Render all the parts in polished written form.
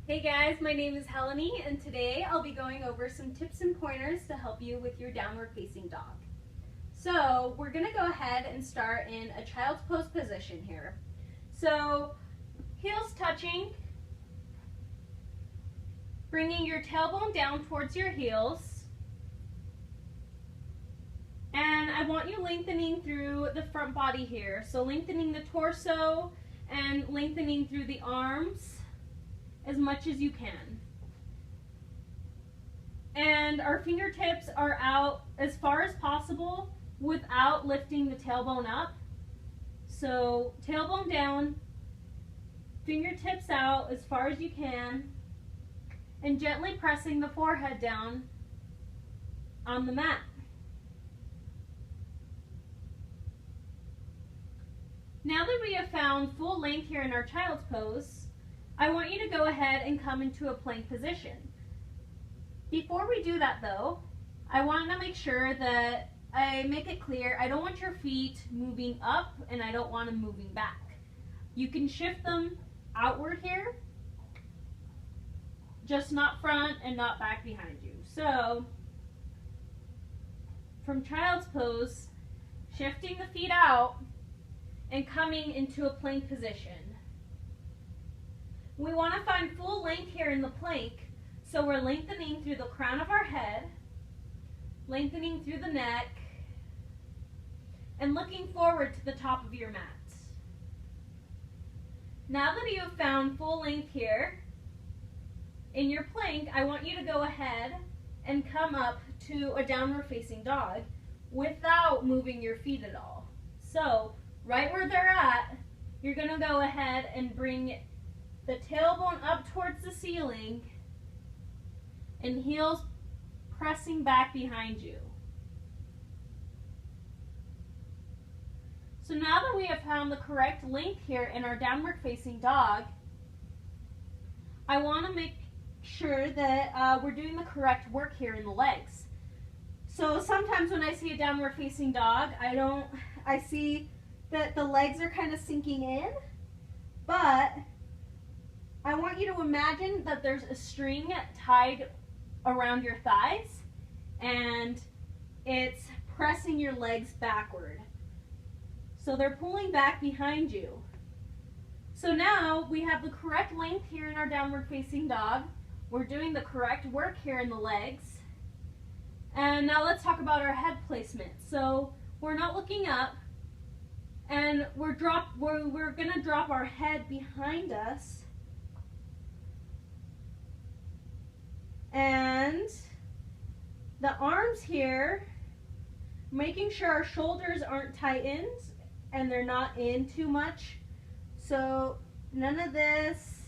Hey guys, my name is Helene, and today I'll be going over some tips and pointers to help you with your downward facing dog. So we're going to go ahead and start in a child's pose position here. So heels touching, bringing your tailbone down towards your heels, and I want you lengthening through the front body here. So lengthening the torso and lengthening through the arms as much as you can. And our fingertips are out as far as possible without lifting the tailbone up. So tailbone down, fingertips out as far as you can, and gently pressing the forehead down on the mat. Now that we have found full length here in our child's pose, I want you to go ahead and come into a plank position. Before we do that though, I want to make sure that I make it clear I don't want your feet moving up and I don't want them moving back. You can shift them outward here, just not front and not back behind you. So from child's pose, shifting the feet out and coming into a plank position. We want to find full length here in the plank, so we're lengthening through the crown of our head, lengthening through the neck, and looking forward to the top of your mat. Now that you have found full length here in your plank, I want you to go ahead and come up to a downward facing dog without moving your feet at all. So right where they're at, you're going to go ahead and bring the tailbone up towards the ceiling and heels pressing back behind you. So now that we have found the correct length here in our downward facing dog, I want to make sure that we're doing the correct work here in the legs. So sometimes when I see a downward facing dog, I see that the legs are kind of sinking in, but I want you to imagine that there's a string tied around your thighs and it's pressing your legs backward. So they're pulling back behind you. So now we have the correct length here in our downward facing dog. We're doing the correct work here in the legs. And now let's talk about our head placement. So we're not looking up, and we're gonna drop our head behind us. And the arms here, making sure our shoulders aren't tightened and they're not in too much. So none of this,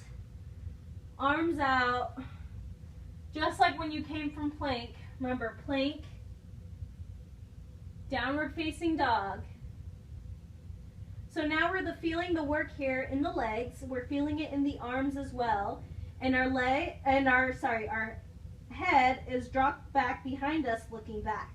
arms out, just like when you came from plank. Remember, plank, downward facing dog. So now we're feeling the work here in the legs. We're feeling it in the arms as well. And our head is dropped back behind us, looking back.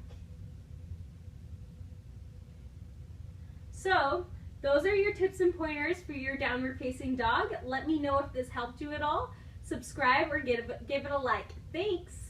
So those are your tips and pointers for your downward facing dog. Let me know if this helped you at all. Subscribe or give it a like. Thanks.